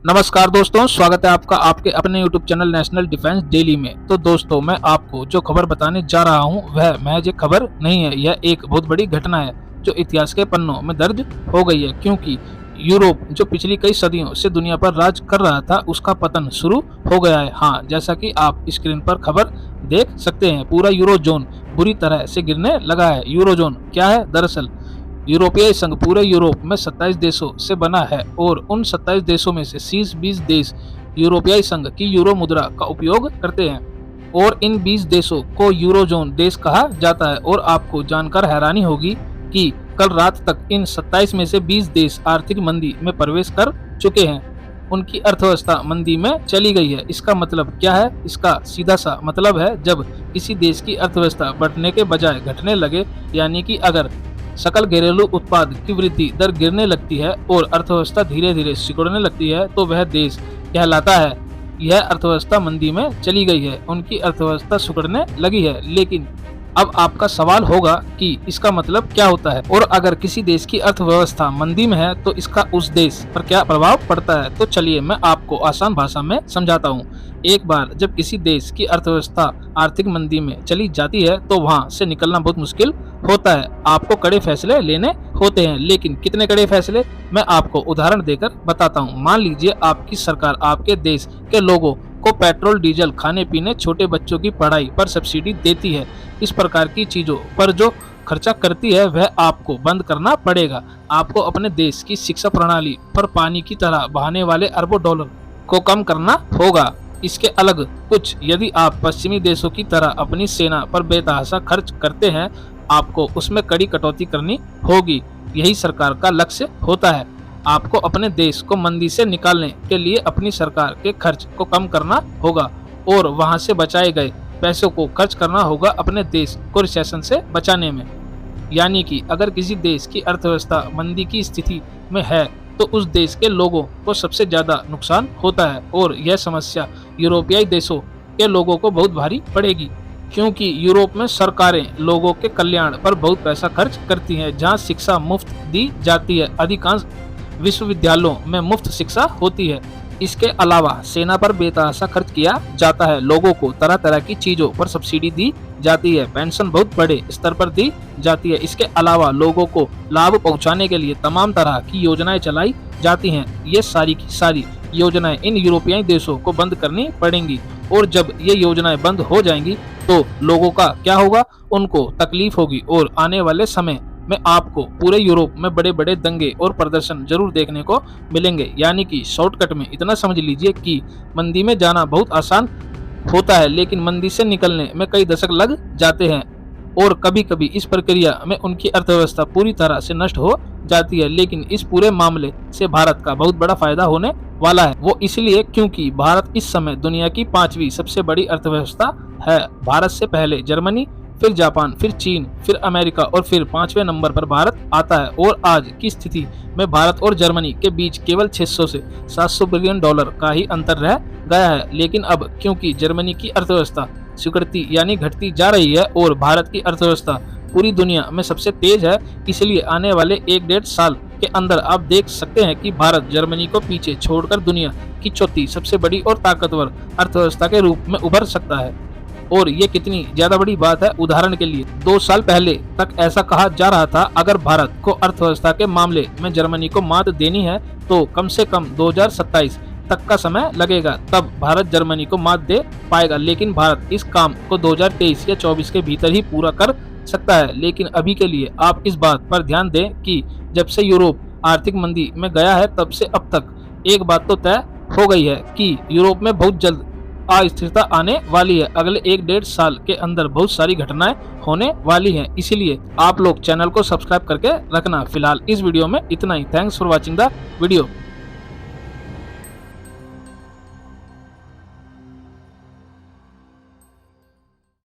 नमस्कार दोस्तों, स्वागत है आपका आपके अपने YouTube channel national defence daily में। तो दोस्तों, मैं आपको जो खबर बताने जा रहा हूं वह महज एक खबर नहीं है, यह एक बहुत बड़ी घटना है जो इतिहास के पन्नों में दर्ज हो गई है। क्योंकि यूरोप जो पिछली कई सदियों से दुनिया पर राज कर रहा था, उसका पतन शुरू हो गया है। हाँ, जैसा कि आप स्क्रीन पर खबर देख सकते हैं, पूरा यूरोजोन बुरी तरह से गिरने लगा है। यूरोजोन क्या है? दरअसल यूरोपीय संघ पूरे यूरोप में 27 देशों से बना है और उन 27 देशों में से शीर्ष 20 देश यूरोपीय संघ की यूरो मुद्रा का उपयोग करते हैं और इन 20 देशों को यूरोजोन देश कहा जाता है। और आपको जानकर हैरानी होगी कि कल रात तक इन 27 में से 20 देश आर्थिक मंदी में प्रवेश कर चुके हैं। उनकी अर्थव्यवस्था मंदी में चली गई है। इसका मतलब क्या है? इसका सीधा सा मतलब है, जब किसी देश की अर्थव्यवस्था बढ़ने के बजाय घटने लगे, यानी कि अगर सकल घरेलू उत्पाद की वृद्धि दर गिरने लगती है और अर्थव्यवस्था धीरे धीरे सिकुड़ने लगती है, तो वह देश कहलाता है यह अर्थव्यवस्था मंदी में चली गई है, उनकी अर्थव्यवस्था सिकुड़ने लगी है। लेकिन अब आपका सवाल होगा कि इसका मतलब क्या होता है और अगर किसी देश की अर्थव्यवस्था मंदी में है तो इसका उस देश पर क्या प्रभाव पड़ता है। तो चलिए मैं आपको आसान भाषा में समझाता हूँ। एक बार जब किसी देश की अर्थव्यवस्था आर्थिक मंदी में चली जाती है तो वहां से निकलना बहुत मुश्किल होता है। आपको कड़े फैसले लेने होते हैं, लेकिन कितने कड़े फैसले, मैं आपको उदाहरण देकर बताता हूँ। मान लीजिए आपकी सरकार आपके देश के लोगों को पेट्रोल, डीजल, खाने पीने, छोटे बच्चों की पढ़ाई पर सब्सिडी देती है। इस प्रकार की चीजों पर जो खर्चा करती है वह आपको बंद करना पड़ेगा। आपको अपने देश की शिक्षा प्रणाली पर पानी की तरह बहाने वाले अरबों डॉलर को कम करना होगा। इसके अलग कुछ, यदि आप पश्चिमी देशों की तरह अपनी सेना पर बेतहाशा खर्च करते हैं, आपको उसमें कड़ी कटौती करनी होगी। यही सरकार का लक्ष्य होता है। आपको अपने देश को मंदी से निकालने के लिए अपनी सरकार के खर्च को कम करना होगा और वहां से बचाए गए पैसों को खर्च करना होगा अपने देश को रिसेशन से बचाने में। यानी कि अगर किसी देश की अर्थव्यवस्था मंदी की स्थिति में है तो उस देश के लोगों को सबसे ज्यादा नुकसान होता है और यह समस्या यूरोपीय देशों के लोगों को बहुत भारी पड़ेगी, क्योंकि यूरोप में सरकारें लोगों के कल्याण पर बहुत पैसा खर्च करती हैं। जहां शिक्षा मुफ्त दी जाती है, अधिकांश विश्वविद्यालयों में मुफ्त शिक्षा होती है। इसके अलावा सेना पर बेतहाशा खर्च किया जाता है, लोगों को तरह तरह की चीजों पर सब्सिडी दी जाती है, पेंशन बहुत बड़े स्तर पर दी जाती है। इसके अलावा लोगों को लाभ पहुंचाने के लिए तमाम तरह की योजनाएं चलाई जाती हैं। ये सारी की सारी योजनाएं इन यूरोपीय देशों को बंद करनी पड़ेंगी और जब ये योजनाएं बंद हो जाएंगी तो लोगों का क्या होगा? उनको तकलीफ होगी और आने वाले समय में आपको पूरे यूरोप में बड़े बड़े दंगे और प्रदर्शन जरूर देखने को मिलेंगे। यानी कि शॉर्टकट में इतना समझ लीजिए कि मंदी में जाना बहुत आसान होता है, लेकिन मंदी से निकलने में कई दशक लग जाते हैं और कभी कभी इस प्रक्रिया में उनकी अर्थव्यवस्था पूरी तरह से नष्ट हो जाती है। लेकिन इस पूरे मामले से भारत का बहुत बड़ा फायदा होने वाला है। वो इसलिए क्योंकि भारत इस समय दुनिया की 5वीं सबसे बड़ी अर्थव्यवस्था है। भारत से पहले जर्मनी, फिर जापान, फिर चीन, फिर अमेरिका और फिर 5वें नंबर पर भारत आता है। और आज की स्थिति में भारत और जर्मनी के बीच केवल 600 से 700 बिलियन डॉलर का ही अंतर रह गया है। लेकिन अब क्योंकि जर्मनी की अर्थव्यवस्था सिकुड़ती यानी घटती जा रही है और भारत की अर्थव्यवस्था पूरी दुनिया में सबसे तेज है, इसलिए आने वाले 1-1.5 साल के अंदर आप देख सकते हैं कि भारत जर्मनी को पीछे छोड़कर दुनिया की चौथी सबसे बड़ी और ताकतवर अर्थव्यवस्था के रूप में उभर सकता है। और ये कितनी ज्यादा बड़ी बात है। उदाहरण के लिए 2 साल पहले तक ऐसा कहा जा रहा था, अगर भारत को अर्थव्यवस्था के मामले में जर्मनी को मात देनी है तो कम से कम 2027 तक का समय लगेगा, तब भारत जर्मनी को मात दे पाएगा। लेकिन भारत इस काम को 2023 या 24 के भीतर ही पूरा कर सकता है। लेकिन अभी के लिए आप इस बात पर ध्यान दें कि जब से यूरोप आर्थिक मंदी में गया है तब से अब तक एक बात तो तय हो गई है कि यूरोप में बहुत जल्द अस्थिरता आने वाली है। अगले 1-1.5 साल के अंदर बहुत सारी घटनाएं होने वाली हैं। इसीलिए आप लोग चैनल को सब्सक्राइब करके रखना। फिलहाल इस वीडियो में इतना ही। Thanks for watching the video.